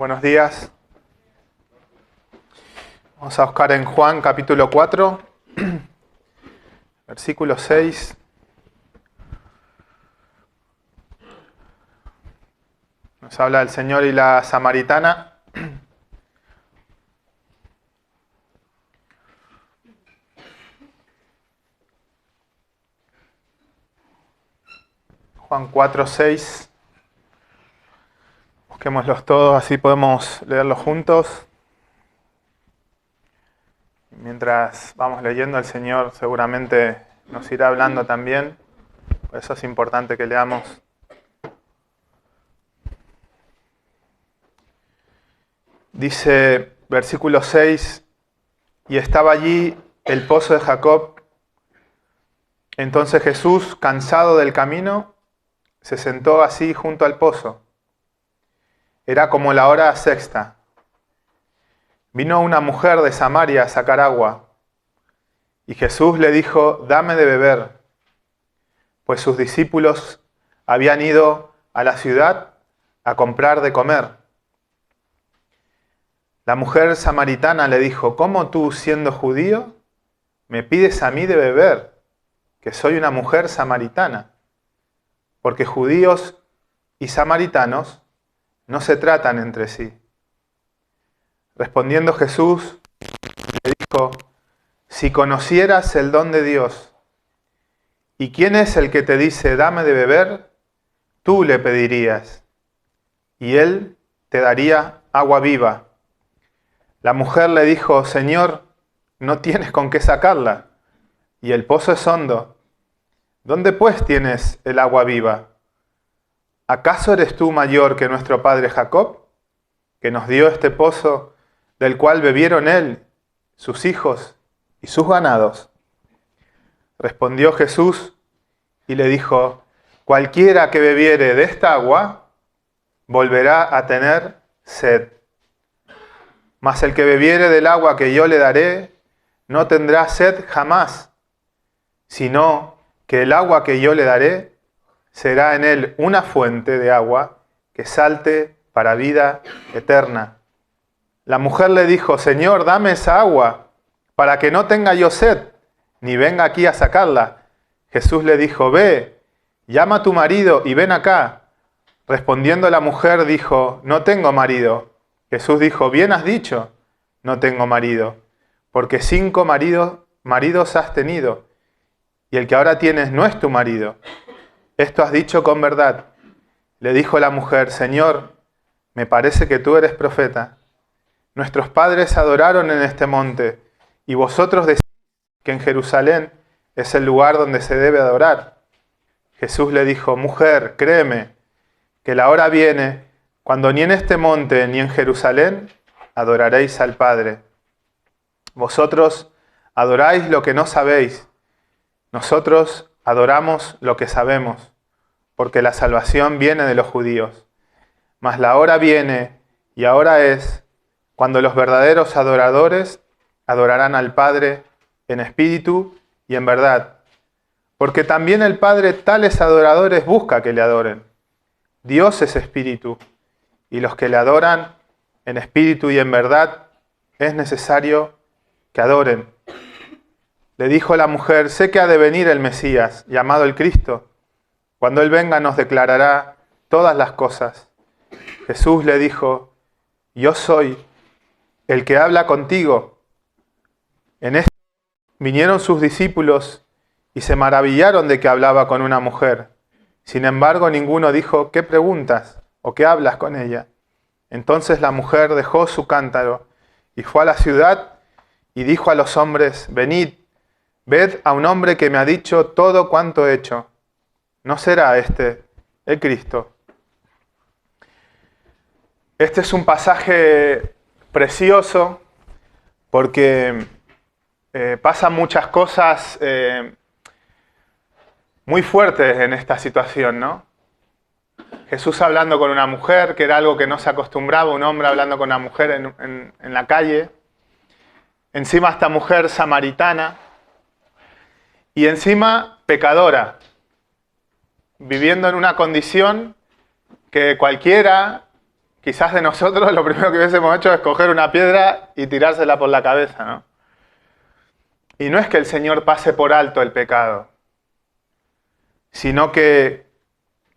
Buenos días. Vamos a buscar en Juan capítulo 4, versículo 6. Nos habla del Señor y la samaritana. Juan 4, 6. Busquémoslos todos, así podemos leerlos juntos. Mientras vamos leyendo, el Señor seguramente nos irá hablando también. Por eso es importante que leamos. Dice, versículo 6, y estaba allí el pozo de Jacob. Entonces Jesús, cansado del camino, se sentó así junto al pozo. Era como la hora sexta. Vino una mujer de Samaria a sacar agua, y Jesús le dijo, dame de beber, pues sus discípulos habían ido a la ciudad a comprar de comer. La mujer samaritana le dijo, ¿cómo tú, siendo judío, me pides a mí de beber, que soy una mujer samaritana? Porque judíos y samaritanos no se tratan entre sí. Respondiendo Jesús, le dijo, si conocieras el don de Dios, ¿y quién es el que te dice, dame de beber? Tú le pedirías, y él te daría agua viva. La mujer le dijo, Señor, no tienes con qué sacarla, y el pozo es hondo. ¿Dónde pues tienes el agua viva? ¿Acaso eres tú mayor que nuestro padre Jacob, que nos dio este pozo, del cual bebieron él, sus hijos y sus ganados? Respondió Jesús y le dijo, cualquiera que bebiere de esta agua, volverá a tener sed. Mas el que bebiere del agua que yo le daré, no tendrá sed jamás, sino que el agua que yo le daré será en él una fuente de agua que salte para vida eterna. La mujer le dijo, Señor, dame esa agua, para que no tenga yo sed, ni venga aquí a sacarla. Jesús le dijo, ve, llama a tu marido y ven acá. Respondiendo la mujer dijo, no tengo marido. Jesús dijo, bien has dicho, no tengo marido, porque 5 maridos has tenido, y el que ahora tienes no es tu marido. Esto has dicho con verdad. Le dijo la mujer, Señor, me parece que tú eres profeta. Nuestros padres adoraron en este monte, y vosotros decís que en Jerusalén es el lugar donde se debe adorar. Jesús le dijo, mujer, créeme, que la hora viene cuando ni en este monte ni en Jerusalén adoraréis al Padre. Vosotros adoráis lo que no sabéis, nosotros adoramos lo que sabemos, porque la salvación viene de los judíos. Mas la hora viene, y ahora es, cuando los verdaderos adoradores adorarán al Padre en espíritu y en verdad. Porque también el Padre tales adoradores busca que le adoren. Dios es espíritu, y los que le adoran en espíritu y en verdad es necesario que adoren. Le dijo la mujer, sé que ha de venir el Mesías, llamado el Cristo. Cuando Él venga nos declarará todas las cosas. Jesús le dijo, yo soy el que habla contigo. En esto vinieron sus discípulos y se maravillaron de que hablaba con una mujer. Sin embargo, ninguno dijo, ¿qué preguntas o qué hablas con ella? Entonces la mujer dejó su cántaro y fue a la ciudad y dijo a los hombres, venid, ved a un hombre que me ha dicho todo cuanto he hecho. ¿No será este el Cristo? Este es un pasaje precioso porque pasan muchas cosas muy fuertes en esta situación, ¿no? Jesús hablando con una mujer, que era algo que no se acostumbraba, un hombre hablando con una mujer en la calle. Encima esta mujer samaritana y encima pecadora, viviendo en una condición que cualquiera quizás de nosotros lo primero que hubiésemos hecho es coger una piedra y tirársela por la cabeza, ¿no? Y no es que el Señor pase por alto el pecado, sino que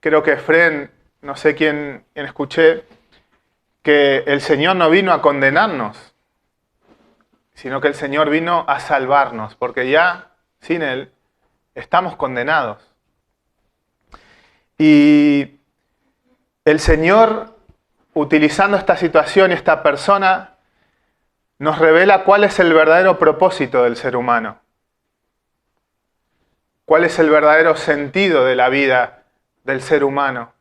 creo que Fren, no sé quién escuché, que el Señor no vino a condenarnos, sino que el Señor vino a salvarnos, porque ya sin Él estamos condenados. Y el Señor, utilizando esta situación y esta persona, nos revela cuál es el verdadero propósito del ser humano. Cuál es el verdadero sentido de la vida del ser humano.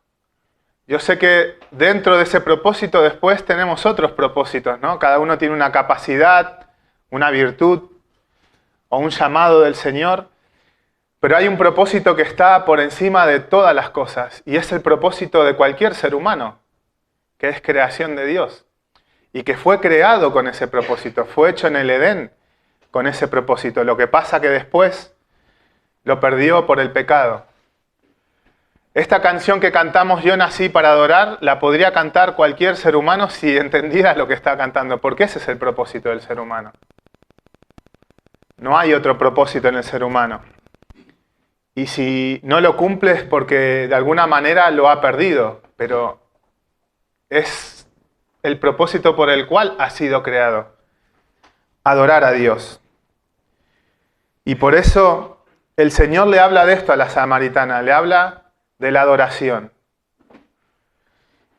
Yo sé que dentro de ese propósito después tenemos otros propósitos, ¿no? Cada uno tiene una capacidad, una virtud o un llamado del Señor, pero hay un propósito que está por encima de todas las cosas y es el propósito de cualquier ser humano, que es creación de Dios y que fue creado con ese propósito, fue hecho en el Edén con ese propósito. Lo que pasa que después lo perdió por el pecado. Esta canción que cantamos, Yo nací para adorar, la podría cantar cualquier ser humano si entendiera lo que está cantando, porque ese es el propósito del ser humano. No hay otro propósito en el ser humano. Y si no lo cumple es porque de alguna manera lo ha perdido, pero es el propósito por el cual ha sido creado. Adorar a Dios. Y por eso el Señor le habla de esto a la samaritana, le habla de la adoración.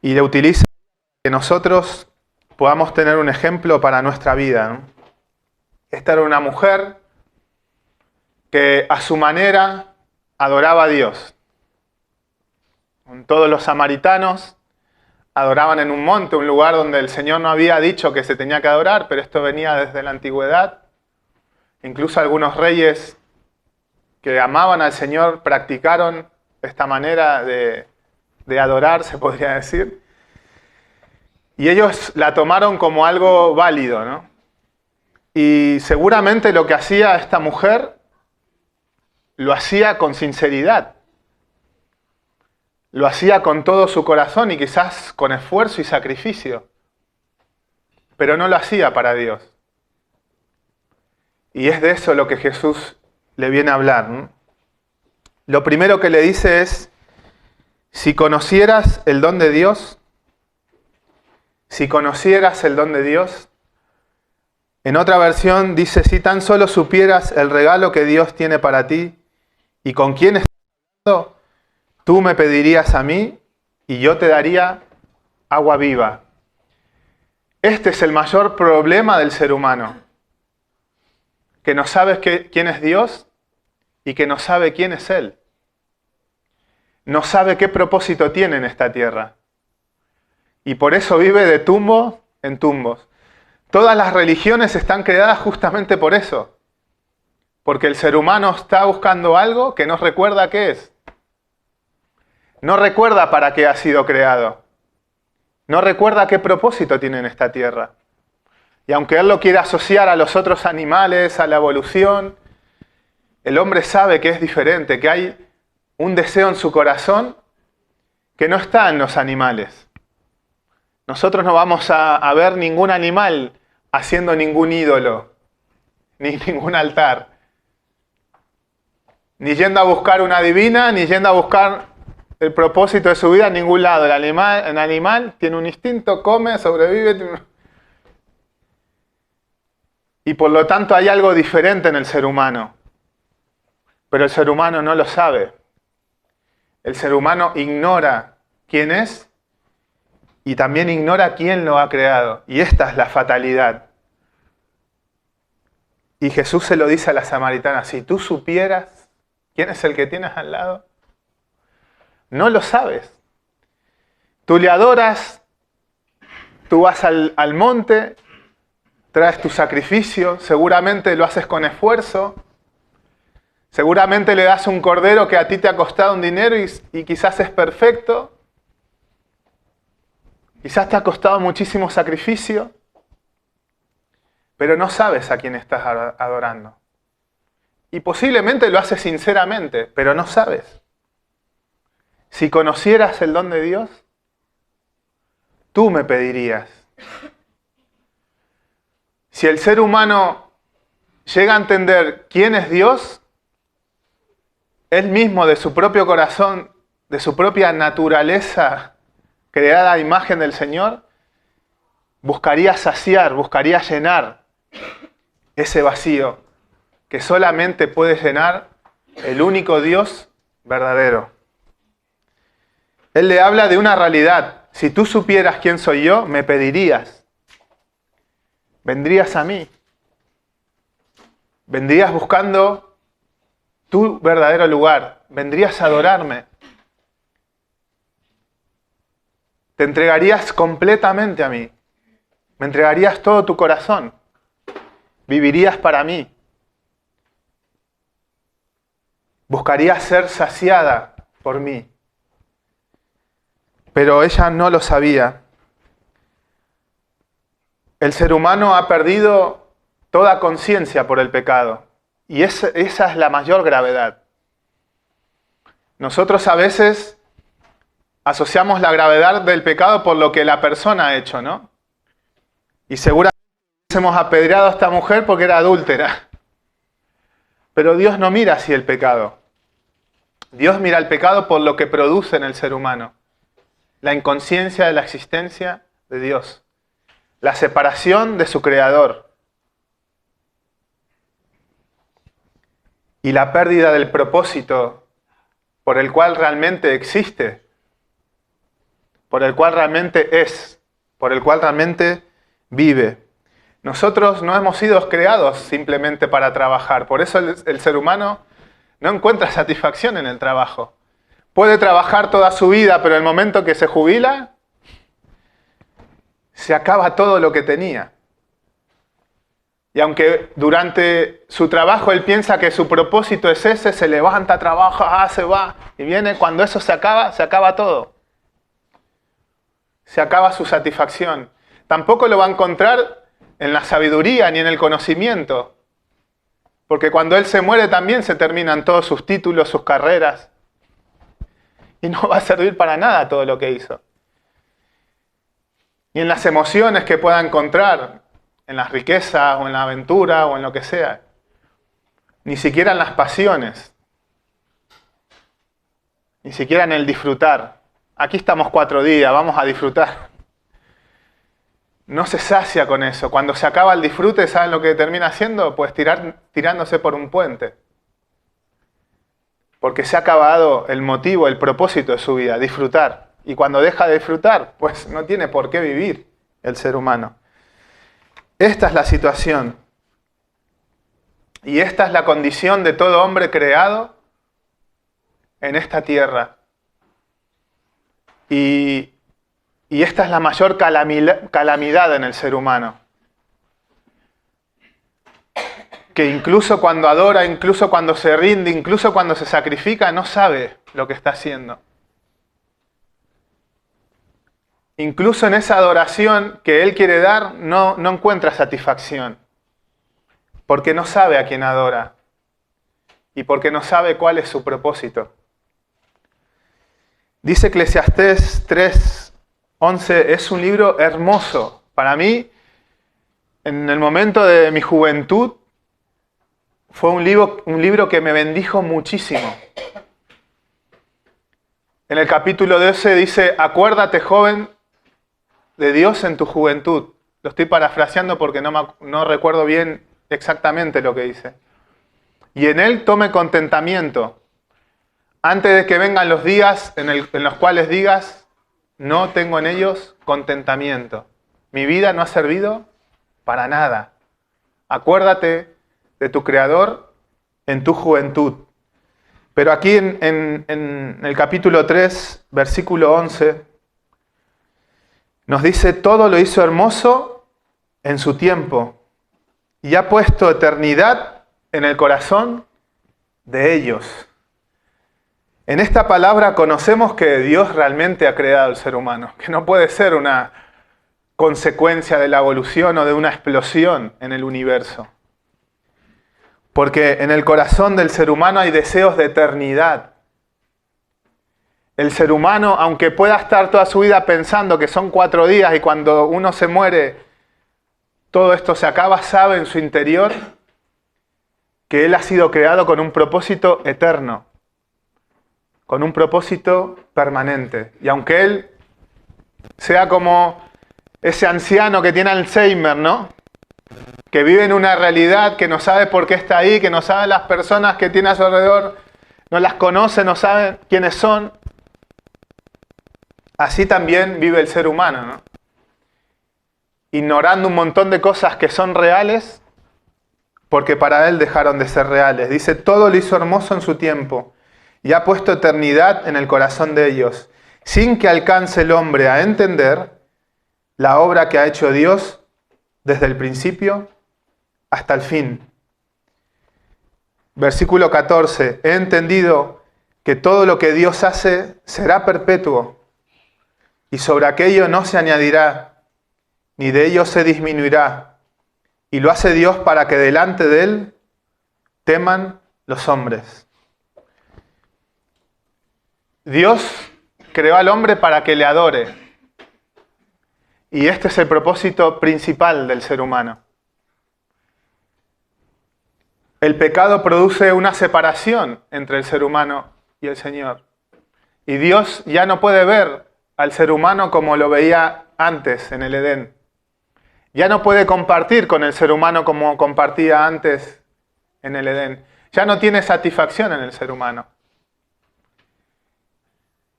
Y le utiliza para que nosotros podamos tener un ejemplo para nuestra vida, ¿no? Esta era una mujer que a su manera adoraba a Dios. Todos los samaritanos adoraban en un monte, un lugar donde el Señor no había dicho que se tenía que adorar, pero esto venía desde la antigüedad. Incluso algunos reyes que amaban al Señor practicaron esta manera de adorar, se podría decir. Y ellos la tomaron como algo válido, ¿no? Y seguramente lo que hacía esta mujer, lo hacía con sinceridad. Lo hacía con todo su corazón y quizás con esfuerzo y sacrificio. Pero no lo hacía para Dios. Y es de eso lo que Jesús le viene a hablar, ¿no? Lo primero que le dice es, si conocieras el don de Dios, si conocieras el don de Dios, en otra versión dice, si tan solo supieras el regalo que Dios tiene para ti y con quién estás hablando, tú me pedirías a mí y yo te daría agua viva. Este es el mayor problema del ser humano, que no sabe quién es Dios y que no sabe quién es Él. No sabe qué propósito tiene en esta tierra. Y por eso vive de tumbo en tumbos. Todas las religiones están creadas justamente por eso. Porque el ser humano está buscando algo que no recuerda qué es. No recuerda para qué ha sido creado. No recuerda qué propósito tiene en esta tierra. Y aunque él lo quiera asociar a los otros animales, a la evolución, el hombre sabe que es diferente, que hay un deseo en su corazón que no está en los animales. Nosotros no vamos a ver ningún animal haciendo ningún ídolo, ni ningún altar. Ni yendo a buscar una divina, ni yendo a buscar el propósito de su vida en ningún lado. El animal tiene un instinto, come, sobrevive. Y por lo tanto hay algo diferente en el ser humano. Pero el ser humano no lo sabe. El ser humano ignora quién es y también ignora quién lo ha creado. Y esta es la fatalidad. Y Jesús se lo dice a la samaritana, si tú supieras quién es el que tienes al lado, no lo sabes. Tú le adoras, tú vas al monte, traes tu sacrificio, seguramente lo haces con esfuerzo, seguramente le das un cordero que a ti te ha costado un dinero y quizás es perfecto, quizás te ha costado muchísimo sacrificio, pero no sabes a quién estás adorando. Y posiblemente lo haces sinceramente, pero no sabes. Si conocieras el don de Dios, tú me pedirías. Si el ser humano llega a entender quién es Dios, él mismo de su propio corazón, de su propia naturaleza creada a imagen del Señor, buscaría saciar, buscaría llenar ese vacío que solamente puede llenar el único Dios verdadero. Él le habla de una realidad. Si tú supieras quién soy yo, me pedirías. Vendrías a mí. Vendrías buscando tu verdadero lugar. Vendrías a adorarme. Te entregarías completamente a mí. Me entregarías todo tu corazón. Vivirías para mí. Buscarías ser saciada por mí. Pero ella no lo sabía. El ser humano ha perdido toda conciencia por el pecado. Y esa es la mayor gravedad. Nosotros a veces asociamos la gravedad del pecado por lo que la persona ha hecho, ¿no? Y seguramente hemos apedreado a esta mujer porque era adúltera. Pero Dios no mira así el pecado. Dios mira el pecado por lo que produce en el ser humano. La inconsciencia de la existencia de Dios. La separación de su Creador. Y la pérdida del propósito por el cual realmente existe. Por el cual realmente es. Por el cual realmente vive. Nosotros no hemos sido creados simplemente para trabajar. Por eso el ser humano no encuentra satisfacción en el trabajo. Puede trabajar toda su vida, pero en el momento que se jubila, se acaba todo lo que tenía. Y aunque durante su trabajo él piensa que su propósito es ese, se levanta, trabaja, se va, y viene, cuando eso se acaba todo. Se acaba su satisfacción. Tampoco lo va a encontrar en la sabiduría ni en el conocimiento. Porque cuando él se muere también se terminan todos sus títulos, sus carreras. Y no va a servir para nada todo lo que hizo. Ni en las emociones que pueda encontrar, en las riquezas o en la aventura o en lo que sea. Ni siquiera en las pasiones. Ni siquiera en el disfrutar. Aquí estamos 4 días, vamos a disfrutar. No se sacia con eso. Cuando se acaba el disfrute, ¿saben lo que termina haciendo? Pues tirándose por un puente. Porque se ha acabado el motivo, el propósito de su vida, disfrutar. Y cuando deja de disfrutar, pues no tiene por qué vivir el ser humano. Esta es la situación. Y esta es la condición de todo hombre creado en esta tierra. Y esta es la mayor calamidad en el ser humano. Que incluso cuando adora, incluso cuando se rinde, incluso cuando se sacrifica, no sabe lo que está haciendo. Incluso en esa adoración que él quiere dar, no encuentra satisfacción. Porque no sabe a quién adora. Y porque no sabe cuál es su propósito. Dice Eclesiastés 3:11, es un libro hermoso. Para mí, en el momento de mi juventud, fue un libro que me bendijo muchísimo. En el capítulo 12 dice, acuérdate, joven, de Dios en tu juventud. Lo estoy parafraseando porque no recuerdo bien exactamente lo que dice. Y en él tome contentamiento, antes de que vengan los días en los cuales digas, no tengo en ellos contentamiento. Mi vida no ha servido para nada. Acuérdate de tu Creador en tu juventud. Pero aquí en el capítulo 3, versículo 11, nos dice, todo lo hizo hermoso en su tiempo y ha puesto eternidad en el corazón de ellos. En esta palabra conocemos que Dios realmente ha creado al ser humano, que no puede ser una consecuencia de la evolución o de una explosión en el universo. Porque en el corazón del ser humano hay deseos de eternidad. El ser humano, aunque pueda estar toda su vida pensando que son 4 días y cuando uno se muere, todo esto se acaba, sabe en su interior que él ha sido creado con un propósito eterno, con un propósito permanente. Y aunque él sea como ese anciano que tiene Alzheimer, ¿no? Que vive en una realidad que no sabe por qué está ahí, que no sabe las personas que tiene a su alrededor, no las conoce, no sabe quiénes son. Así también vive el ser humano, ¿no? Ignorando un montón de cosas que son reales, porque para él dejaron de ser reales. Dice, todo lo hizo hermoso en su tiempo, y ha puesto eternidad en el corazón de ellos, sin que alcance el hombre a entender la obra que ha hecho Dios desde el principio hasta el fin. Versículo 14, he entendido que todo lo que Dios hace será perpetuo, y sobre aquello no se añadirá, ni de ello se disminuirá, y lo hace Dios para que delante de Él teman los hombres. Dios creó al hombre para que le adore, y este es el propósito principal del ser humano. El pecado produce una separación entre el ser humano y el Señor, y Dios ya no puede ver al ser humano como lo veía antes en el Edén. Ya no puede compartir con el ser humano como compartía antes en el Edén. Ya no tiene satisfacción en el ser humano.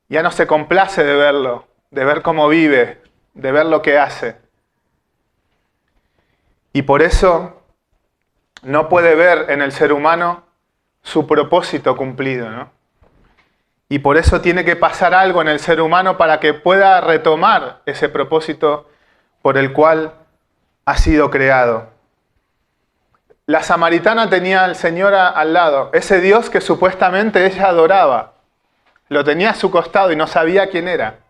Ya no se complace de verlo, de ver cómo vive, de ver lo que hace. Y por eso no puede ver en el ser humano su propósito cumplido, ¿no? Y por eso tiene que pasar algo en el ser humano para que pueda retomar ese propósito por el cual ha sido creado. La samaritana tenía al Señor al lado, ese Dios que supuestamente ella adoraba. Lo tenía a su costado y no sabía quién era.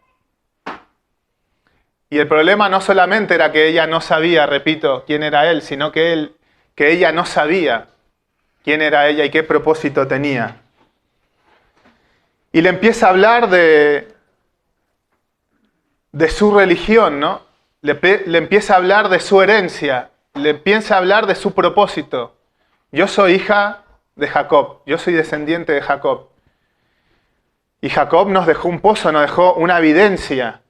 Y el problema no solamente era que ella no sabía, repito, quién era Él, sino que ella no sabía quién era ella y qué propósito tenía. Y le empieza a hablar de su religión, ¿no? Le empieza a hablar de su herencia, le empieza a hablar de su propósito. Yo soy hija de Jacob, yo soy descendiente de Jacob. Y Jacob nos dejó un pozo, nos dejó una evidencia.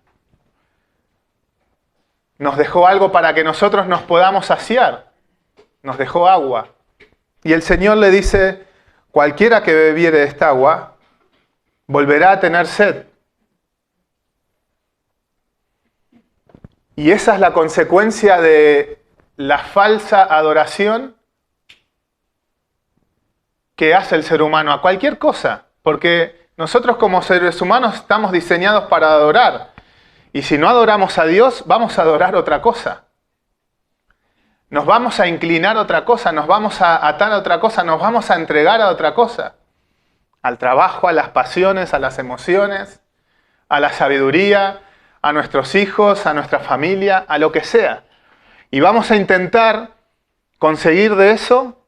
Nos dejó algo para que nosotros nos podamos saciar. Nos dejó agua. Y el Señor le dice, cualquiera que bebiere de esta agua, volverá a tener sed. Y esa es la consecuencia de la falsa adoración que hace el ser humano a cualquier cosa. Porque nosotros como seres humanos estamos diseñados para adorar. Y si no adoramos a Dios, vamos a adorar otra cosa. Nos vamos a inclinar a otra cosa, nos vamos a atar a otra cosa, nos vamos a entregar a otra cosa. Al trabajo, a las pasiones, a las emociones, a la sabiduría, a nuestros hijos, a nuestra familia, a lo que sea. Y vamos a intentar conseguir de eso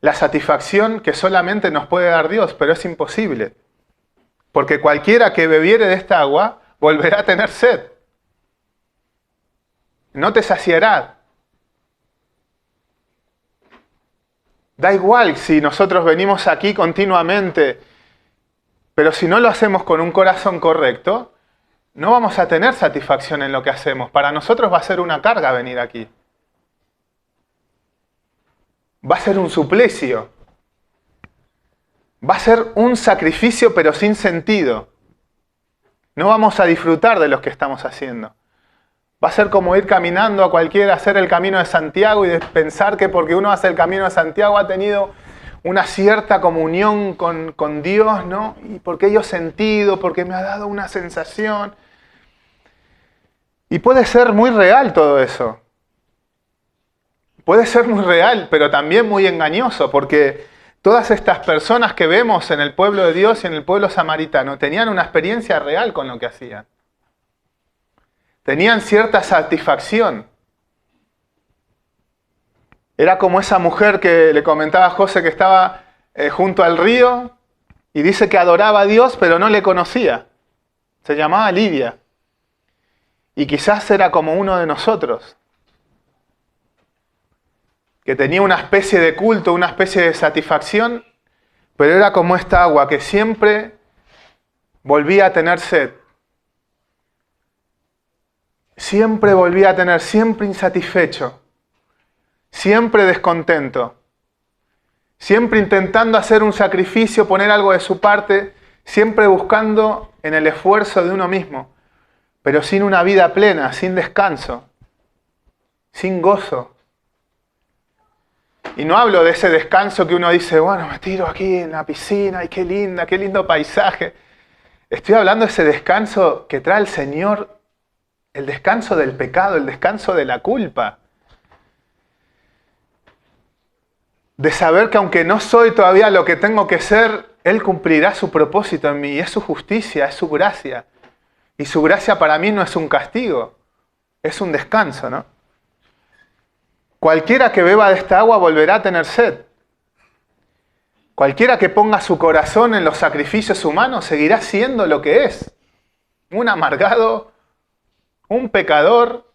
la satisfacción que solamente nos puede dar Dios, pero es imposible. Porque cualquiera que bebiere de esta agua volverá a tener sed. No te saciará. Da igual si nosotros venimos aquí continuamente, pero si no lo hacemos con un corazón correcto, no vamos a tener satisfacción en lo que hacemos. Para nosotros va a ser una carga venir aquí. Va a ser un suplicio. Va a ser un sacrificio pero sin sentido. No vamos a disfrutar de lo que estamos haciendo. Va a ser como ir caminando a cualquiera, hacer el camino de Santiago y pensar que porque uno hace el camino de Santiago ha tenido una cierta comunión con Dios, ¿no? Y porque yo he sentido, porque me ha dado una sensación. Y puede ser muy real todo eso. Puede ser muy real, pero también muy engañoso, porque todas estas personas que vemos en el pueblo de Dios y en el pueblo samaritano tenían una experiencia real con lo que hacían. Tenían cierta satisfacción. Era como esa mujer que le comentaba a José que estaba junto al río Y dice que adoraba a Dios, pero no le conocía. Se llamaba Lidia. Y quizás era como uno de nosotros, que tenía una especie de culto, una especie de satisfacción, pero era como esta agua que siempre volvía a tener sed. Siempre volvía a tener, siempre insatisfecho, siempre descontento, siempre intentando hacer un sacrificio, poner algo de su parte, siempre buscando en el esfuerzo de uno mismo, pero sin una vida plena, sin descanso, sin gozo. Y no hablo de ese descanso que uno dice, bueno, me tiro aquí en la piscina, y qué linda, qué lindo paisaje. Estoy hablando de ese descanso que trae el Señor, el descanso del pecado, el descanso de la culpa. De saber que aunque no soy todavía lo que tengo que ser, Él cumplirá su propósito en mí. Y es su justicia, es su gracia. Y su gracia para mí no es un castigo, es un descanso, ¿no? Cualquiera que beba de esta agua volverá a tener sed. Cualquiera que ponga su corazón en los sacrificios humanos seguirá siendo lo que es. Un amargado, un pecador,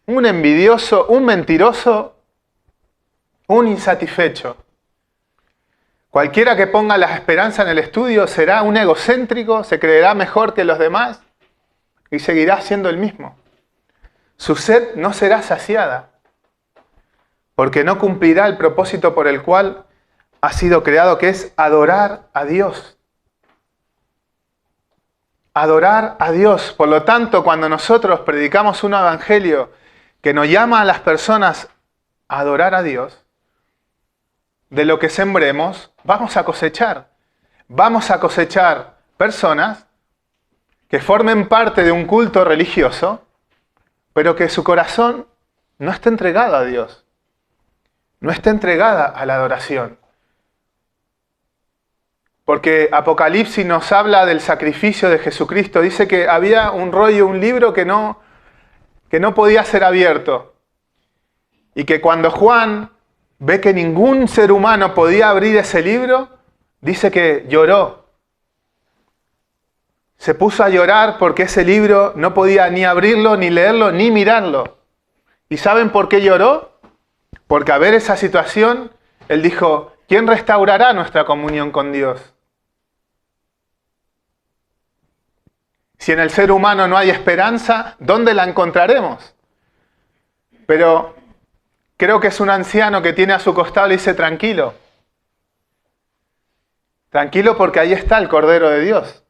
un envidioso, un mentiroso, un insatisfecho. Cualquiera que ponga la esperanza en el estudio será un egocéntrico, se creerá mejor que los demás y seguirá siendo el mismo. Su sed no será saciada, porque no cumplirá el propósito por el cual ha sido creado, que es adorar a Dios. Adorar a Dios. Por lo tanto, cuando nosotros predicamos un evangelio que nos llama a las personas a adorar a Dios, de lo que sembremos, vamos a cosechar. Vamos a cosechar personas que formen parte de un culto religioso, pero que su corazón no está entregado a Dios. No está entregada a la adoración. Porque Apocalipsis nos habla del sacrificio de Jesucristo. Dice que había un rollo, un libro que no podía ser abierto. Y que cuando Juan ve que ningún ser humano podía abrir ese libro, dice que lloró. Se puso a llorar porque ese libro no podía ni abrirlo, ni leerlo, ni mirarlo. ¿Y saben por qué lloró? Porque al ver esa situación, él dijo, ¿quién restaurará nuestra comunión con Dios? Si en el ser humano no hay esperanza, ¿dónde la encontraremos? Pero creo que es un anciano que tiene a su costado y le dice, tranquilo. Tranquilo porque ahí está el Cordero de Dios.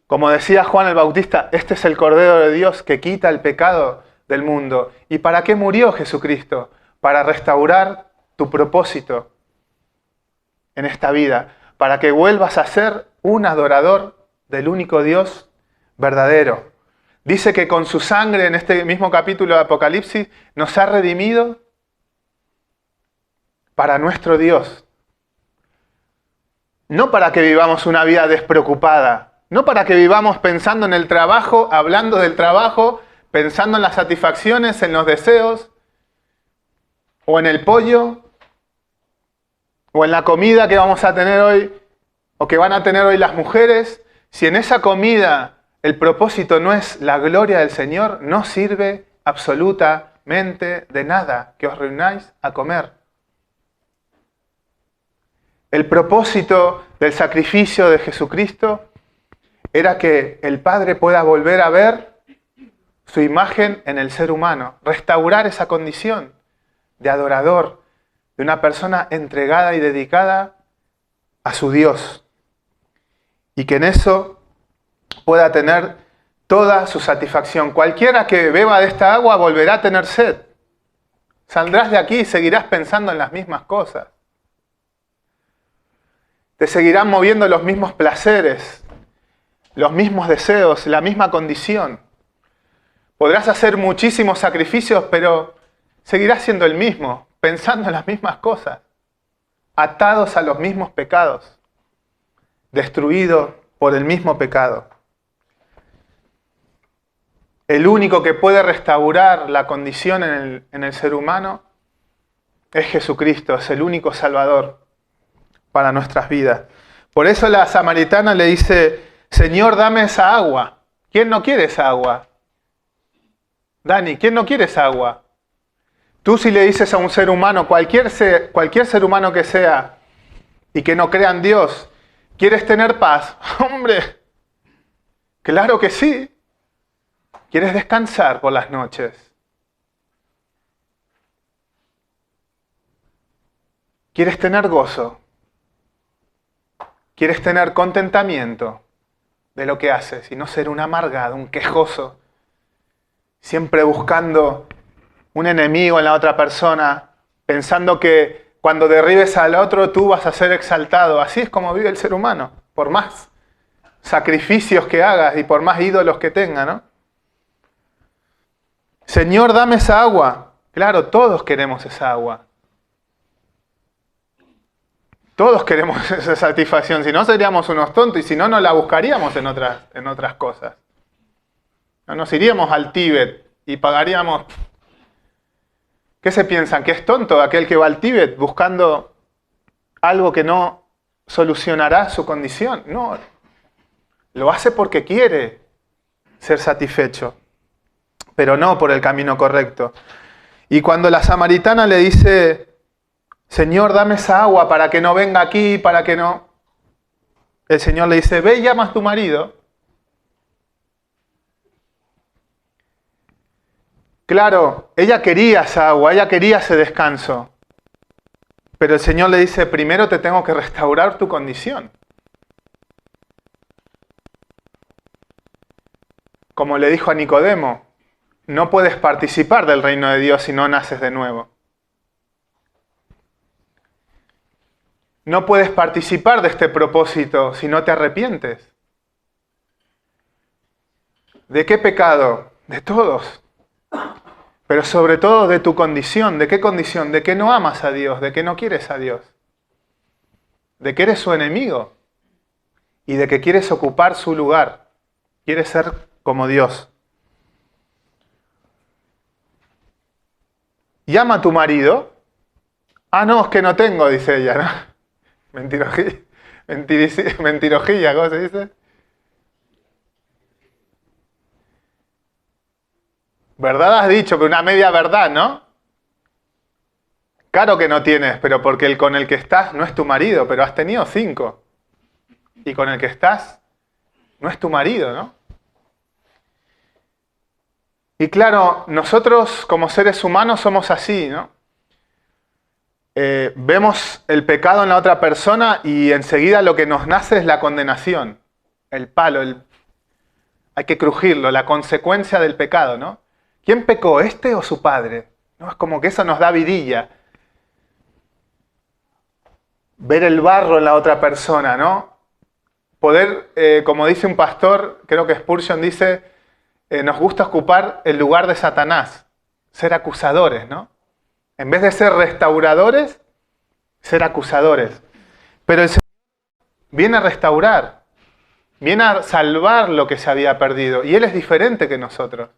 Como decía Juan el Bautista, este es el Cordero de Dios que quita el pecado del mundo. ¿Y para qué murió Jesucristo? Para restaurar tu propósito en esta vida. Para que vuelvas a ser un adorador del único Dios verdadero. Dice que con su sangre, en este mismo capítulo de Apocalipsis, nos ha redimido para nuestro Dios. No para que vivamos una vida despreocupada. No para que vivamos pensando en el trabajo, hablando del trabajo, pensando en las satisfacciones, en los deseos, o en el pollo, o en la comida que vamos a tener hoy, o que van a tener hoy las mujeres. Si en esa comida el propósito no es la gloria del Señor, no sirve absolutamente de nada que os reunáis a comer. El propósito del sacrificio de Jesucristo era que el Padre pueda volver a ver su imagen en el ser humano, restaurar esa condición de adorador, de una persona entregada y dedicada a su Dios. Y que en eso pueda tener toda su satisfacción. Cualquiera que beba de esta agua volverá a tener sed. Saldrás de aquí y seguirás pensando en las mismas cosas. Te seguirán moviendo los mismos placeres, los mismos deseos, la misma condición. Podrás hacer muchísimos sacrificios, pero seguirás siendo el mismo, pensando en las mismas cosas, atados a los mismos pecados, destruido por el mismo pecado. El único que puede restaurar la condición en el ser humano es Jesucristo, es el único Salvador para nuestras vidas. Por eso la samaritana le dice, Señor, dame esa agua. ¿Quién no quiere esa agua? Dani, ¿quién no quiere esa agua? Tú si le dices a un ser humano, cualquier ser humano que sea, y que no crea en Dios, ¿quieres tener paz? Hombre, claro que sí. ¿Quieres descansar por las noches? ¿Quieres tener gozo? ¿Quieres tener contentamiento de lo que haces y no ser un amargado, un quejoso, siempre buscando un enemigo en la otra persona, pensando que cuando derribes al otro tú vas a ser exaltado? Así es como vive el ser humano, por más sacrificios que hagas y por más ídolos que tenga, ¿no? Señor, dame esa agua. Claro, todos queremos esa agua. Todos queremos esa satisfacción, si no seríamos unos tontos y si no, no la buscaríamos en otras cosas. No nos iríamos al Tíbet y pagaríamos... ¿Qué se piensan? ¿Que es tonto aquel que va al Tíbet buscando algo que no solucionará su condición? No, lo hace porque quiere ser satisfecho, pero no por el camino correcto. Y cuando la samaritana le dice... Señor, dame esa agua para que no venga aquí, para que no... El Señor le dice, ve y llama a tu marido. Claro, ella quería esa agua, ella quería ese descanso. Pero el Señor le dice, primero te tengo que restaurar tu condición. Como le dijo a Nicodemo, no puedes participar del reino de Dios si no naces de nuevo. No puedes participar de este propósito si no te arrepientes. ¿De qué pecado? De todos. Pero sobre todo de tu condición. ¿De qué condición? De que no amas a Dios, de que no quieres a Dios. De que eres su enemigo. Y de que quieres ocupar su lugar. Quieres ser como Dios. Llama a tu marido. Ah, no, es que no tengo, dice ella, ¿no? Mentirojilla, ¿cómo se dice? Verdad has dicho, pero una media verdad, ¿no? Claro que no tienes, pero porque el con el que estás no es tu marido, pero has tenido 5. Y con el que estás no es tu marido, ¿no? Y claro, nosotros como seres humanos somos así, ¿no? Vemos el pecado en la otra persona y enseguida lo que nos nace es la condenación, el palo, hay que crujirlo, la consecuencia del pecado, ¿no? ¿Quién pecó, este o su padre? ¿No? Es como que eso nos da vidilla. Ver el barro en la otra persona, ¿no? Poder, como dice un pastor, creo que Spurgeon dice, nos gusta ocupar el lugar de Satanás, ser acusadores, ¿no? En vez de ser restauradores, ser acusadores. Pero el Señor viene a restaurar, viene a salvar lo que se había perdido. Y Él es diferente que nosotros.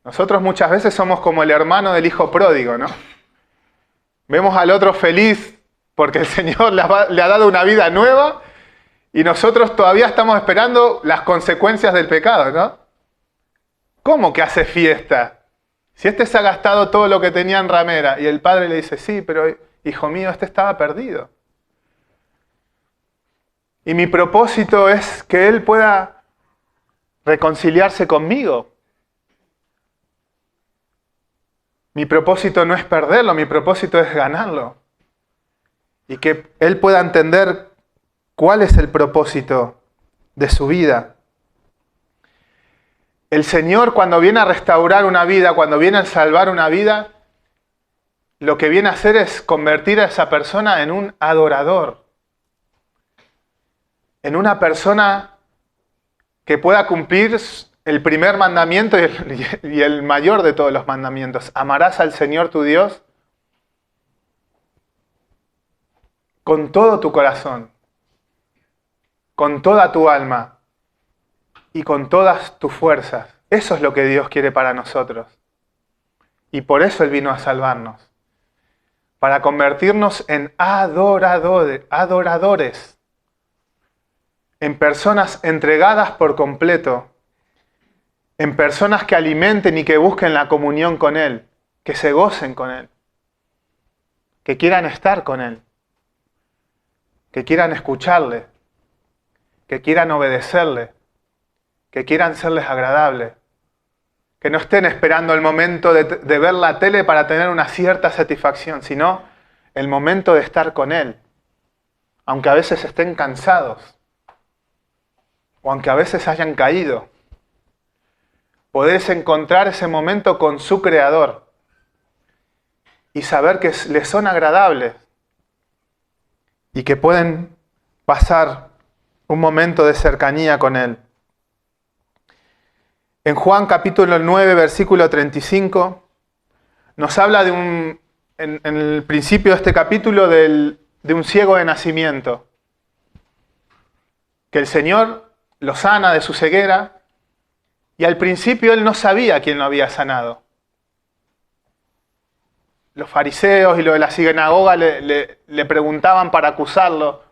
Nosotros muchas veces somos como el hermano del hijo pródigo, ¿no? Vemos al otro feliz porque el Señor le ha dado una vida nueva y nosotros todavía estamos esperando las consecuencias del pecado, ¿no? ¿Cómo que hace fiesta? Si este se ha gastado todo lo que tenía en ramera y el padre le dice, sí, pero hijo mío, este estaba perdido. Y mi propósito es que él pueda reconciliarse conmigo. Mi propósito no es perderlo, mi propósito es ganarlo. Y que él pueda entender cuál es el propósito de su vida. El Señor, cuando viene a restaurar una vida, cuando viene a salvar una vida, lo que viene a hacer es convertir a esa persona en un adorador. En una persona que pueda cumplir el primer mandamiento y el mayor de todos los mandamientos. Amarás al Señor tu Dios con todo tu corazón, con toda tu alma y con todas tus fuerzas. Eso es lo que Dios quiere para nosotros. Y por eso Él vino a salvarnos. para convertirnos en adoradores, en personas entregadas por completo, en personas que alimenten y que busquen la comunión con Él, que se gocen con Él, que quieran estar con Él, que quieran escucharle, que quieran obedecerle, que quieran serles agradables, que no estén esperando el momento de ver la tele para tener una cierta satisfacción, sino el momento de estar con Él, aunque a veces estén cansados, o aunque a veces hayan caído. Podés encontrar ese momento con su Creador y saber que les son agradables y que pueden pasar un momento de cercanía con Él. En Juan capítulo 9, versículo 35, nos habla en el principio de este capítulo de un ciego de nacimiento, que el Señor lo sana de su ceguera. Y al principio él no sabía quién lo había sanado. Los fariseos y los de la sinagoga le preguntaban para acusarlo: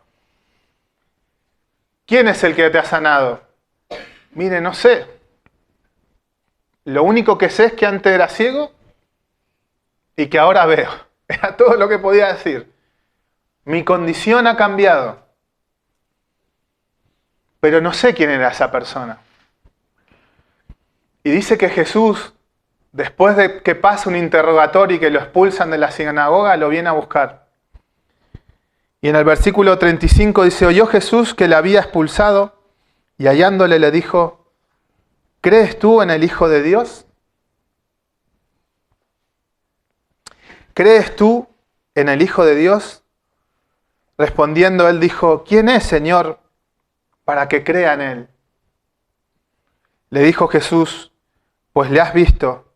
¿quién es el que te ha sanado? Mire, no sé. Lo único que sé es que antes era ciego y que ahora veo. Era todo lo que podía decir. Mi condición ha cambiado. Pero no sé quién era esa persona. Y dice que Jesús, después de que pasa un interrogatorio y que lo expulsan de la sinagoga, lo viene a buscar. Y en el versículo 35 dice: oyó Jesús que le había expulsado y hallándole le dijo: ¿crees tú en el Hijo de Dios? ¿Crees tú en el Hijo de Dios? Respondiendo él dijo: ¿quién es, Señor, para que crea en él? Le dijo Jesús: pues le has visto,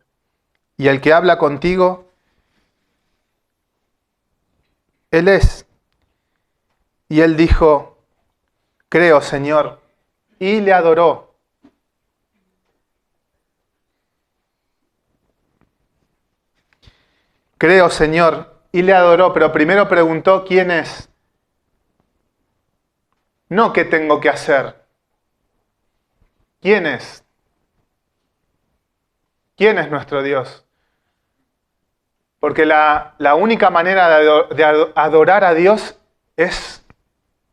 y el que habla contigo, Él es. Y él dijo: creo, Señor, y le adoró. Creo, Señor, y le adoró, pero primero preguntó: ¿quién es? No qué tengo que hacer. ¿Quién es? ¿Quién es nuestro Dios? Porque la única manera de adorar a Dios es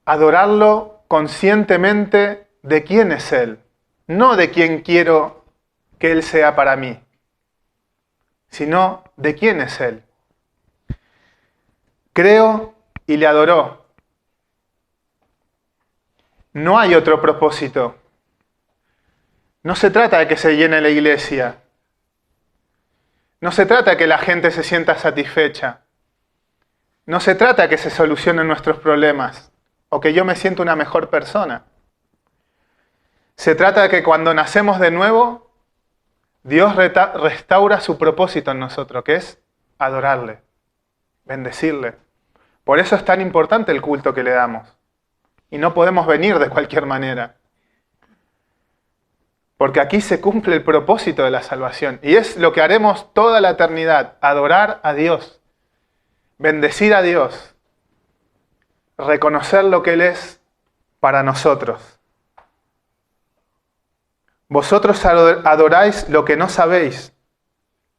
adorarlo conscientemente de quién es Él, no de quién quiero que Él sea para mí, sino de quién es Él. Creo y le adoró. No hay otro propósito. No se trata de que se llene la iglesia. No se trata de que la gente se sienta satisfecha. No se trata de que se solucionen nuestros problemas o que yo me sienta una mejor persona. Se trata de que cuando nacemos de nuevo, Dios restaura su propósito en nosotros, que es adorarle, bendecirle. Por eso es tan importante el culto que le damos. Y no podemos venir de cualquier manera. Porque aquí se cumple el propósito de la salvación. Y es lo que haremos toda la eternidad. Adorar a Dios. Bendecir a Dios. Reconocer lo que Él es para nosotros. Vosotros adoráis lo que no sabéis.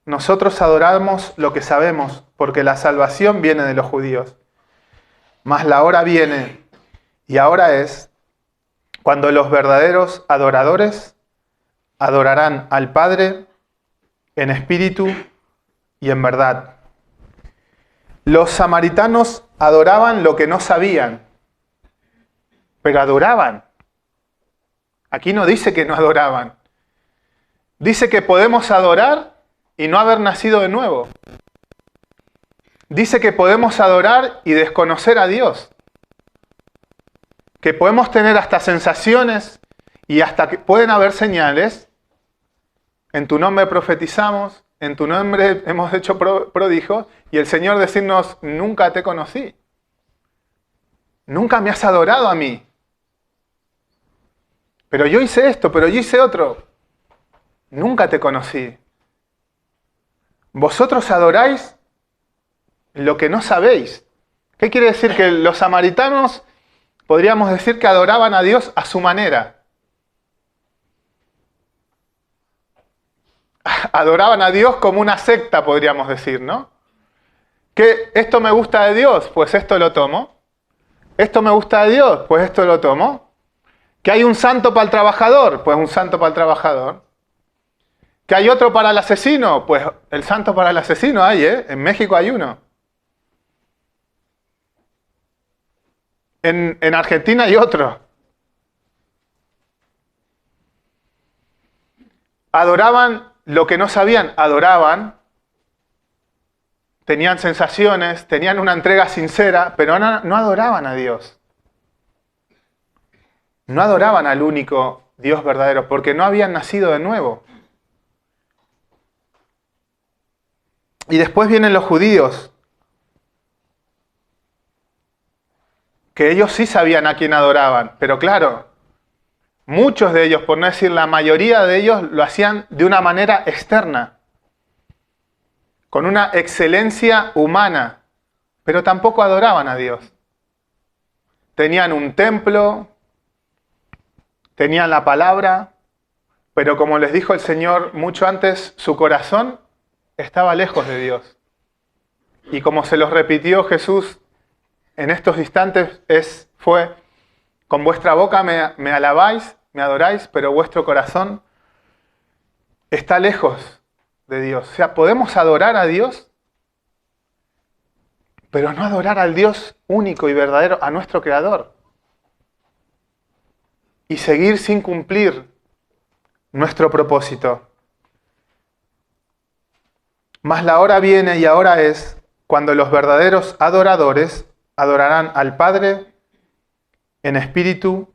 Nosotros adoramos lo que sabemos, porque la salvación viene de los judíos. Mas la hora viene, y ahora es, cuando los verdaderos adoradores adorarán al Padre en espíritu y en verdad. Los samaritanos adoraban lo que no sabían, pero adoraban. Aquí no dice que no adoraban. Dice que podemos adorar y no haber nacido de nuevo. Dice que podemos adorar y desconocer a Dios. Que podemos tener hasta sensaciones y hasta que pueden haber señales. En tu nombre profetizamos, en tu nombre hemos hecho prodigios, y el Señor decirnos: nunca te conocí. Nunca me has adorado a mí. Pero yo hice esto, pero yo hice otro. Nunca te conocí. Vosotros adoráis lo que no sabéis. ¿Qué quiere decir? Que los samaritanos podríamos decir que adoraban a Dios a su manera. Adoraban a Dios como una secta, podríamos decir, ¿no? Que esto me gusta de Dios, pues esto lo tomo. Esto me gusta de Dios, pues esto lo tomo. Que hay un santo para el trabajador, pues un santo para el trabajador. Que hay otro para el asesino, pues el santo para el asesino hay, ¿eh? En México hay uno. En Argentina hay otro. Adoraban lo que no sabían, adoraban. Tenían sensaciones, tenían una entrega sincera, pero no adoraban a Dios. No adoraban al único Dios verdadero, porque no habían nacido de nuevo. Y después vienen los judíos, que ellos sí sabían a quién adoraban, pero claro, muchos de ellos, por no decir la mayoría de ellos, lo hacían de una manera externa, con una excelencia humana, pero tampoco adoraban a Dios. Tenían un templo, tenían la palabra, pero como les dijo el Señor mucho antes, su corazón estaba lejos de Dios. Y como se los repitió Jesús en estos instantes, fue, con vuestra boca me alabáis, me adoráis, pero vuestro corazón está lejos de Dios. O sea, podemos adorar a Dios, pero no adorar al Dios único y verdadero, a nuestro Creador. Y seguir sin cumplir nuestro propósito. Mas la hora viene y ahora es cuando los verdaderos adoradores adorarán al Padre en espíritu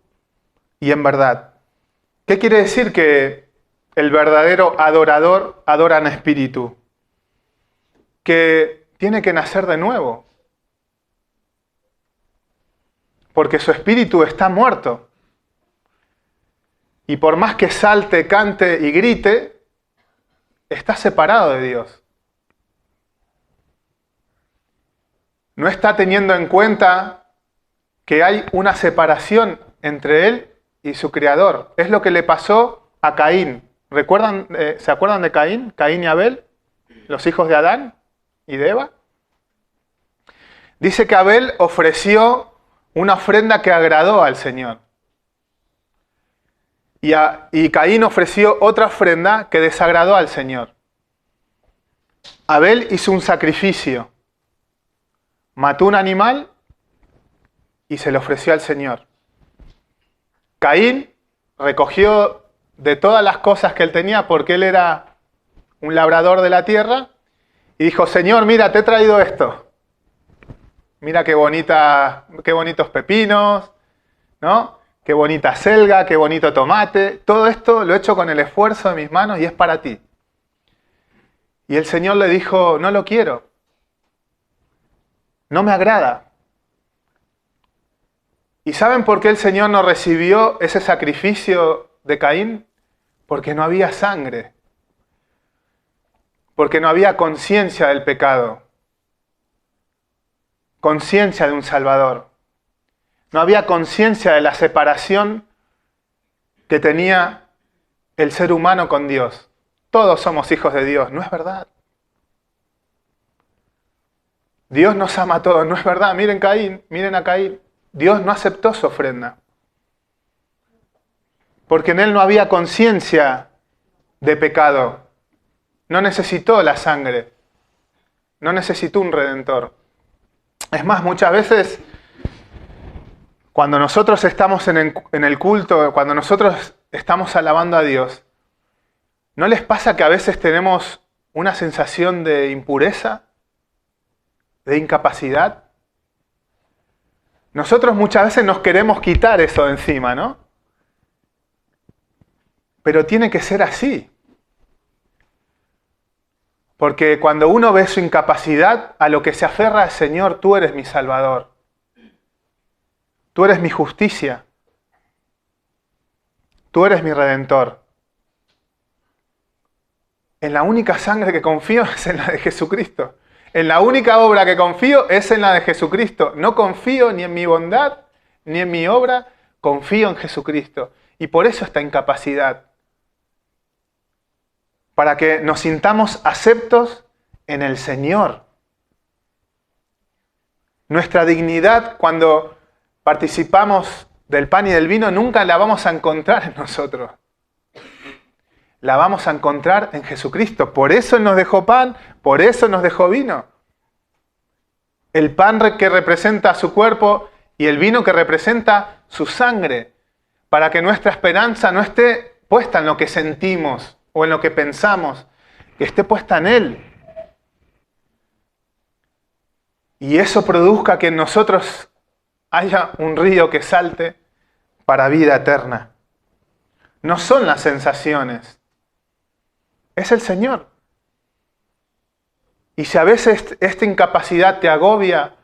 y en verdad. ¿Qué quiere decir que el verdadero adorador adora en espíritu? Que tiene que nacer de nuevo. Porque su espíritu está muerto. Y por más que salte, cante y grite, está separado de Dios. No está teniendo en cuenta que hay una separación entre él y su Creador. Es lo que le pasó a Caín. ¿Se acuerdan de Caín? Caín y Abel, los hijos de Adán y de Eva. Dice que Abel ofreció una ofrenda que agradó al Señor. Y Caín ofreció otra ofrenda que desagradó al Señor. Abel hizo un sacrificio. Mató un animal y se lo ofreció al Señor. Caín recogió de todas las cosas que él tenía, porque él era un labrador de la tierra, y dijo: Señor, mira, te he traído esto. Mira qué bonitos pepinos, ¿no? Qué bonita selga, qué bonito tomate. Todo esto lo he hecho con el esfuerzo de mis manos y es para ti. Y el Señor le dijo: no lo quiero. No me agrada. ¿Y saben por qué el Señor no recibió ese sacrificio de Caín? Porque no había sangre. Porque no había conciencia del pecado. Conciencia de un Salvador. No había conciencia de la separación que tenía el ser humano con Dios. Todos somos hijos de Dios, ¿no es verdad? Dios nos ama a todos, ¿no es verdad? Miren a Caín. Dios no aceptó su ofrenda. Porque en él no había conciencia de pecado. No necesitó la sangre. No necesitó un redentor. Es más, muchas veces, cuando nosotros estamos en el culto, cuando nosotros estamos alabando a Dios, ¿no les pasa que a veces tenemos una sensación de impureza? ¿De incapacidad? Nosotros muchas veces nos queremos quitar eso de encima, ¿no? Pero tiene que ser así. Porque cuando uno ve su incapacidad, a lo que se aferra es: Señor, tú eres mi Salvador. Tú eres mi justicia. Tú eres mi Redentor. En la única sangre que confío es en la de Jesucristo. En la única obra que confío es en la de Jesucristo. No confío ni en mi bondad, ni en mi obra, confío en Jesucristo. Y por eso esta incapacidad. Para que nos sintamos aceptos en el Señor. Nuestra dignidad cuando participamos del pan y del vino nunca la vamos a encontrar en nosotros. La vamos a encontrar en Jesucristo. Por eso Él nos dejó pan, por eso nos dejó vino. El pan que representa su cuerpo y el vino que representa su sangre. Para que nuestra esperanza no esté puesta en lo que sentimos o en lo que pensamos, que esté puesta en Él. Y eso produzca que en nosotros haya un río que salte para vida eterna. No son las sensaciones, es el Señor. Y si a veces esta incapacidad te agobia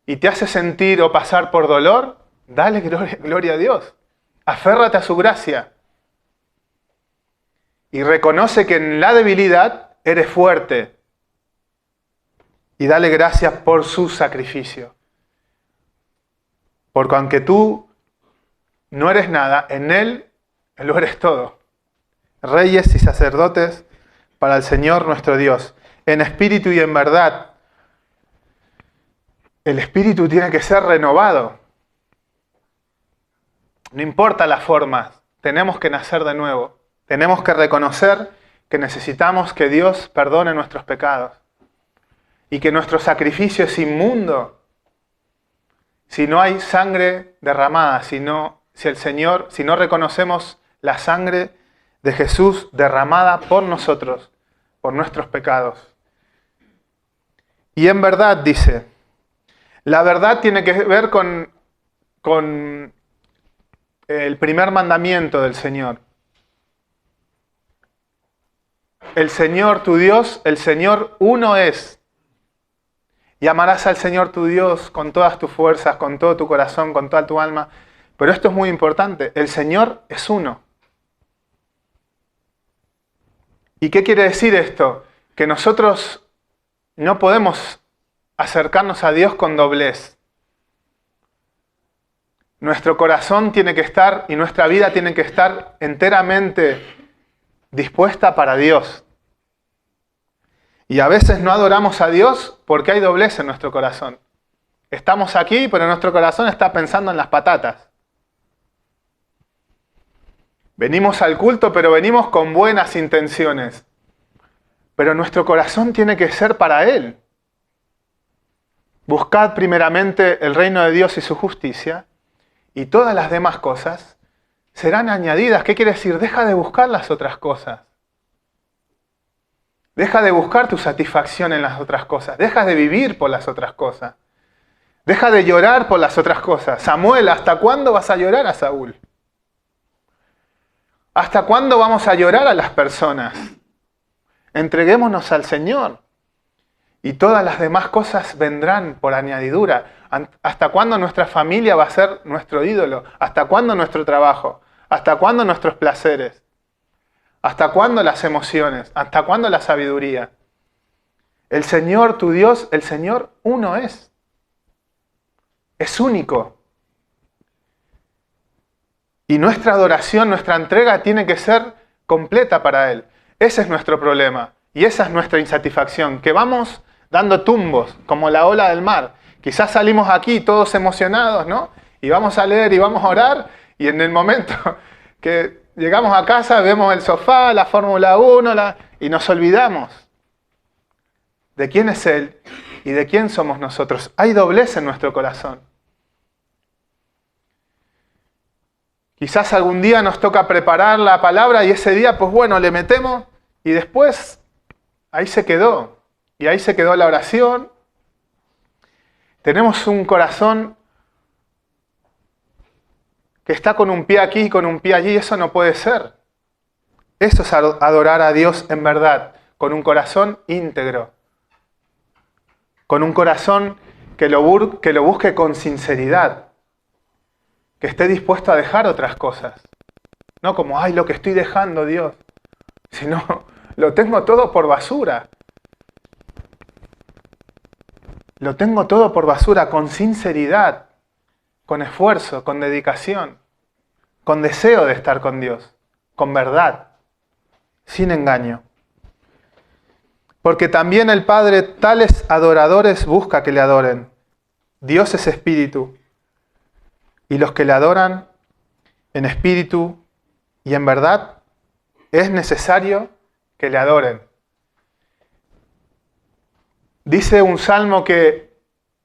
y te hace sentir o pasar por dolor, dale gloria a Dios. Aférrate a su gracia. Y reconoce que en la debilidad eres fuerte. Y dale gracias por su sacrificio. Porque aunque tú no eres nada, en Él lo eres todo. Reyes y sacerdotes para el Señor nuestro Dios. En espíritu y en verdad. El espíritu tiene que ser renovado. No importa las formas, tenemos que nacer de nuevo. Tenemos que reconocer que necesitamos que Dios perdone nuestros pecados. Y que nuestro sacrificio es inmundo. Si no hay sangre derramada, si no reconocemos la sangre de Jesús derramada por nosotros, por nuestros pecados. Y en verdad, dice, la verdad tiene que ver con el primer mandamiento del Señor. El Señor tu Dios, el Señor uno es. Y amarás al Señor tu Dios con todas tus fuerzas, con todo tu corazón, con toda tu alma. Pero esto es muy importante, el Señor es uno. ¿Y qué quiere decir esto? Que nosotros no podemos acercarnos a Dios con doblez. Nuestro corazón tiene que estar y nuestra vida tiene que estar enteramente dispuesta para Dios. Y a veces no adoramos a Dios porque hay doblez en nuestro corazón. Estamos aquí, pero nuestro corazón está pensando en las patatas. Venimos al culto, pero venimos con buenas intenciones. Pero nuestro corazón tiene que ser para Él. Buscad primeramente el reino de Dios y su justicia, y todas las demás cosas serán añadidas. ¿Qué quiere decir? Deja de buscar las otras cosas. Deja de buscar tu satisfacción en las otras cosas. Deja de vivir por las otras cosas. Deja de llorar por las otras cosas. Samuel, ¿hasta cuándo vas a llorar a Saúl? ¿Hasta cuándo vamos a llorar a las personas? Entreguémonos al Señor. Y todas las demás cosas vendrán por añadidura. ¿Hasta cuándo nuestra familia va a ser nuestro ídolo? ¿Hasta cuándo nuestro trabajo? ¿Hasta cuándo nuestros placeres? ¿Hasta cuándo las emociones? ¿Hasta cuándo la sabiduría? El Señor, tu Dios, el Señor uno es. Es único. Y nuestra adoración, nuestra entrega tiene que ser completa para Él. Ese es nuestro problema. Y esa es nuestra insatisfacción. Que vamos dando tumbos, como la ola del mar. Quizás salimos aquí todos emocionados, ¿no? Y vamos a leer y vamos a orar. Y en el momento que llegamos a casa, vemos el sofá, la Fórmula 1, y nos olvidamos de quién es Él y de quién somos nosotros. Hay doblez en nuestro corazón. Quizás algún día nos toca preparar la palabra y ese día, pues bueno, le metemos y después ahí se quedó. Y ahí se quedó la oración. Tenemos un corazón que está con un pie aquí y con un pie allí. Eso no puede ser. Eso es adorar a Dios en verdad, con un corazón íntegro. Con un corazón que lo busque con sinceridad. Que esté dispuesto a dejar otras cosas. No como, ay, lo que estoy dejando, Dios. Sino, lo tengo todo por basura. Lo tengo todo por basura, con sinceridad, con esfuerzo, con dedicación, con deseo de estar con Dios, con verdad, sin engaño. Porque también el Padre tales adoradores busca que le adoren. Dios es espíritu, y los que le adoran en espíritu y en verdad, es necesario que le adoren. Dice un salmo que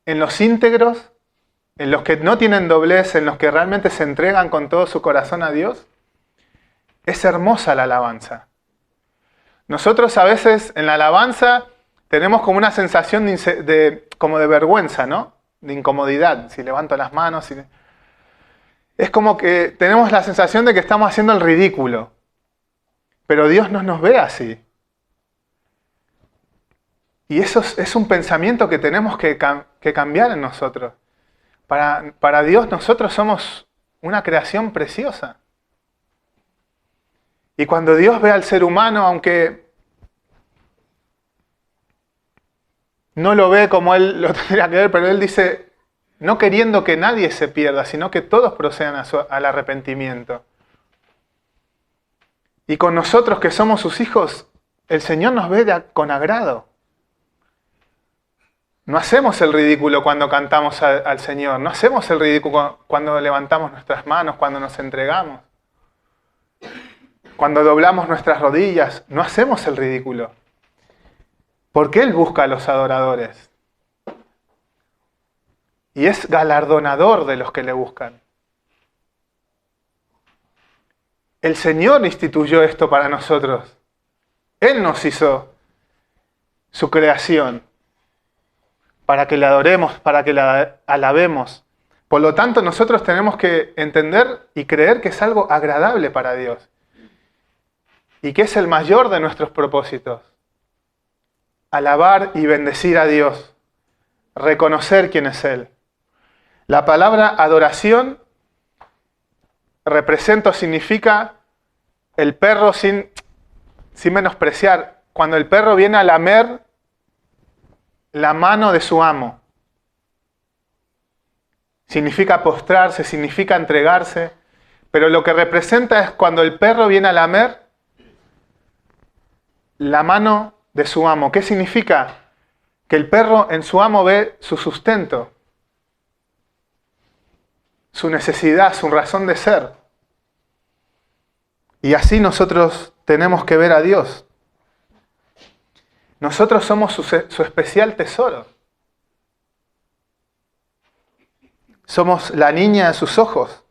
en los íntegros, en los que no tienen doblez, en los que realmente se entregan con todo su corazón a Dios, es hermosa la alabanza. Nosotros a veces en la alabanza tenemos como una sensación como de vergüenza, ¿no? De incomodidad, si levanto las manos. Es como que tenemos la sensación de que estamos haciendo el ridículo. Pero Dios no nos ve así. Y eso es un pensamiento que tenemos que cambiar en nosotros. Para Dios nosotros somos una creación preciosa. Y cuando Dios ve al ser humano, aunque no lo ve como Él lo tendría que ver, pero Él dice, no queriendo que nadie se pierda, sino que todos procedan al arrepentimiento. Y con nosotros que somos sus hijos, el Señor nos ve con agrado. No hacemos el ridículo cuando cantamos al Señor, no hacemos el ridículo cuando levantamos nuestras manos, cuando nos entregamos. Cuando doblamos nuestras rodillas, no hacemos el ridículo. Porque Él busca a los adoradores. Y es galardonador de los que le buscan. El Señor instituyó esto para nosotros. Él nos hizo su creación para que le adoremos, para que la alabemos. Por lo tanto, nosotros tenemos que entender y creer que es algo agradable para Dios. Y que es el mayor de nuestros propósitos. Alabar y bendecir a Dios. Reconocer quién es Él. La palabra adoración representa o significa el perro sin menospreciar. Cuando el perro viene a lamer la mano de su amo. Significa postrarse, significa entregarse. Pero lo que representa es cuando el perro viene a lamer la mano de su amo. ¿Qué significa? Que el perro en su amo ve su sustento, su necesidad, su razón de ser. Y así nosotros tenemos que ver a Dios. Nosotros somos su especial tesoro. Somos la niña de sus ojos.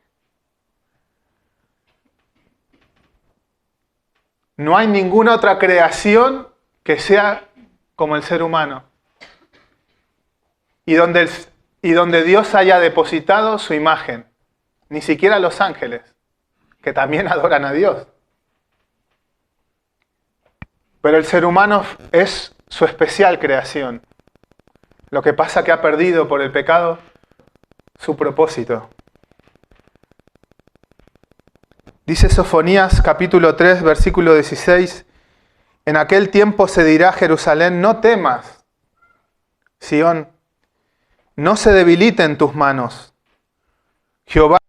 No hay ninguna otra creación que sea como el ser humano. Y donde Dios haya depositado su imagen. Ni siquiera los ángeles, que también adoran a Dios. Pero el ser humano es su especial creación. Lo que pasa es que ha perdido por el pecado su propósito. Dice Sofonías capítulo 3, versículo 16, en aquel tiempo se dirá a Jerusalén, no temas, Sión, no se debiliten tus manos. Jehová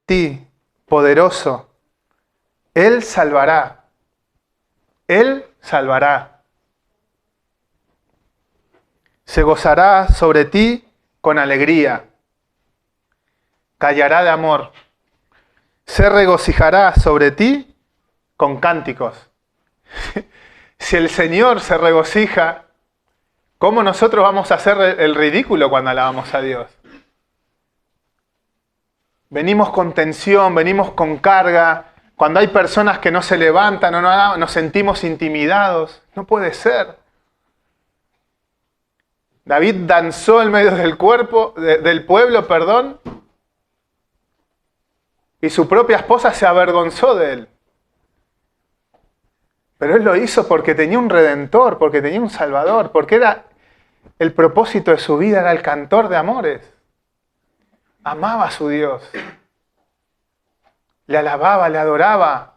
ti, poderoso, Él salvará. Él salvará. Se gozará sobre ti con alegría. Callará de amor. Se regocijará sobre ti con cánticos. Si el Señor se regocija, ¿cómo nosotros vamos a hacer el ridículo cuando alabamos a Dios? Venimos con tensión, venimos con carga. Cuando hay personas que no se levantan o no, nos sentimos intimidados. No puede ser. David danzó en medio del pueblo, y su propia esposa se avergonzó de él. Pero él lo hizo porque tenía un redentor, porque tenía un salvador, porque era el propósito de su vida, era el cantor de amores. Amaba a su Dios. Le alababa, le adoraba.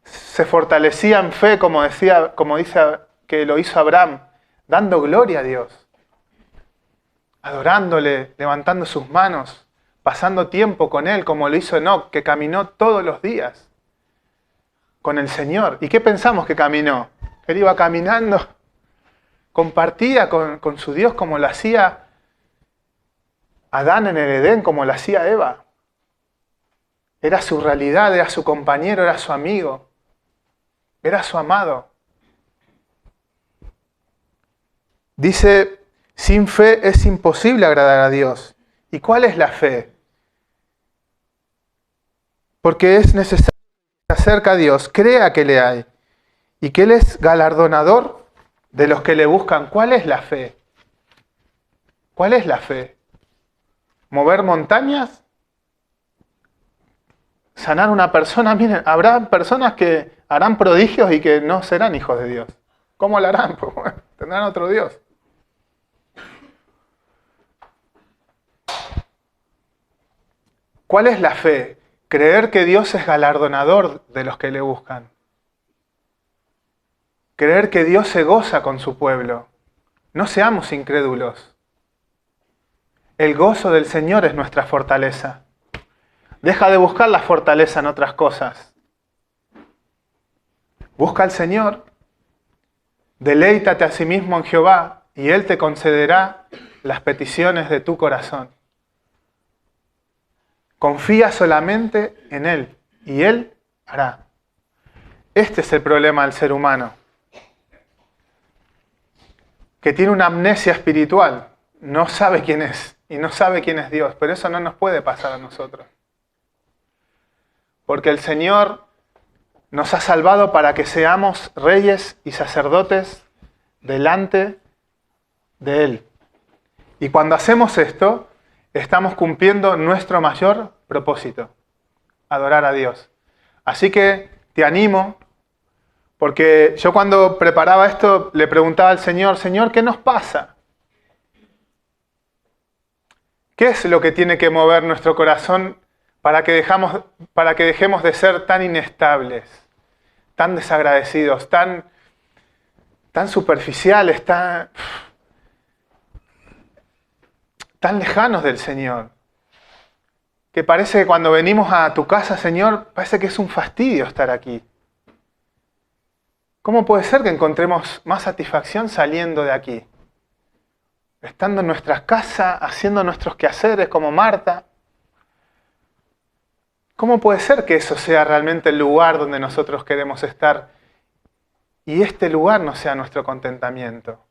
Se fortalecía en fe, como dice que lo hizo Abraham, dando gloria a Dios. adorándole, levantando sus manos, pasando tiempo con Él, como lo hizo Enoc, que caminó todos los días con el Señor. ¿Y qué pensamos que caminó? Él iba caminando, compartía con su Dios como lo hacía Adán en el Edén, como lo hacía Eva. Era su realidad, era su compañero, era su amigo, era su amado. Dice, sin fe es imposible agradar a Dios. ¿Y cuál es la fe? Porque es necesario que se acerque a Dios, crea que le hay y que Él es galardonador de los que le buscan. ¿Cuál es la fe? ¿Cuál es la fe? ¿Mover montañas? ¿Sanar una persona? Miren, habrá personas que harán prodigios y que no serán hijos de Dios. ¿Cómo lo harán? Pues bueno, tendrán otro Dios. ¿Cuál es la fe? Creer que Dios es galardonador de los que le buscan. Creer que Dios se goza con su pueblo. No seamos incrédulos. El gozo del Señor es nuestra fortaleza. Deja de buscar la fortaleza en otras cosas. Busca al Señor. Deleítate a sí mismo en Jehová y Él te concederá las peticiones de tu corazón. Confía solamente en Él y Él hará. Este es el problema del ser humano, que tiene una amnesia espiritual, no sabe quién es y no sabe quién es Dios, pero eso no nos puede pasar a nosotros. Porque el Señor nos ha salvado para que seamos reyes y sacerdotes delante de Él. Y cuando hacemos esto, estamos cumpliendo nuestro mayor propósito, adorar a Dios. Así que te animo, porque yo cuando preparaba esto le preguntaba al Señor, Señor, ¿qué nos pasa? ¿Qué es lo que tiene que mover nuestro corazón para que dejemos de ser tan inestables, tan desagradecidos, tan superficiales, tan lejanos del Señor? Que parece que cuando venimos a tu casa, Señor, parece que es un fastidio estar aquí. ¿Cómo puede ser que encontremos más satisfacción saliendo de aquí? Estando en nuestras casas, haciendo nuestros quehaceres como Marta. ¿Cómo puede ser que eso sea realmente el lugar donde nosotros queremos estar y este lugar no sea nuestro contentamiento?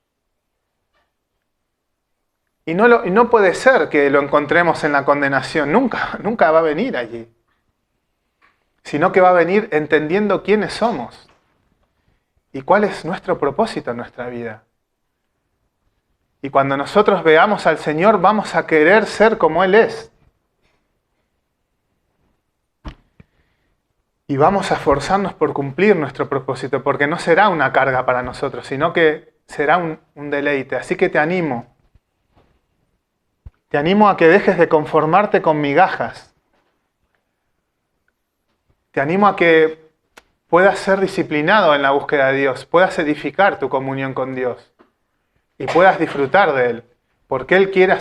Y no puede ser que lo encontremos en la condenación, nunca va a venir allí. Sino que va a venir entendiendo quiénes somos y cuál es nuestro propósito en nuestra vida. Y cuando nosotros veamos al Señor, vamos a querer ser como Él es. Y vamos a esforzarnos por cumplir nuestro propósito, porque no será una carga para nosotros, sino que será un deleite. Así que te animo. Te animo a que dejes de conformarte con migajas. Te animo a que puedas ser disciplinado en la búsqueda de Dios, puedas edificar tu comunión con Dios y puedas disfrutar de Él, porque Él quiere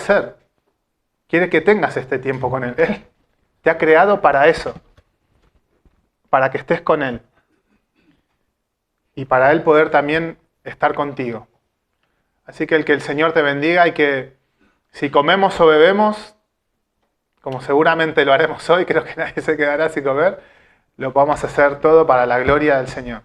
quiere que tengas este tiempo con Él. Él te ha creado para eso, para que estés con Él y para Él poder también estar contigo. Así que el Señor te bendiga y que si comemos o bebemos, como seguramente lo haremos hoy, creo que nadie se quedará sin comer, lo podamos hacer todo para la gloria del Señor.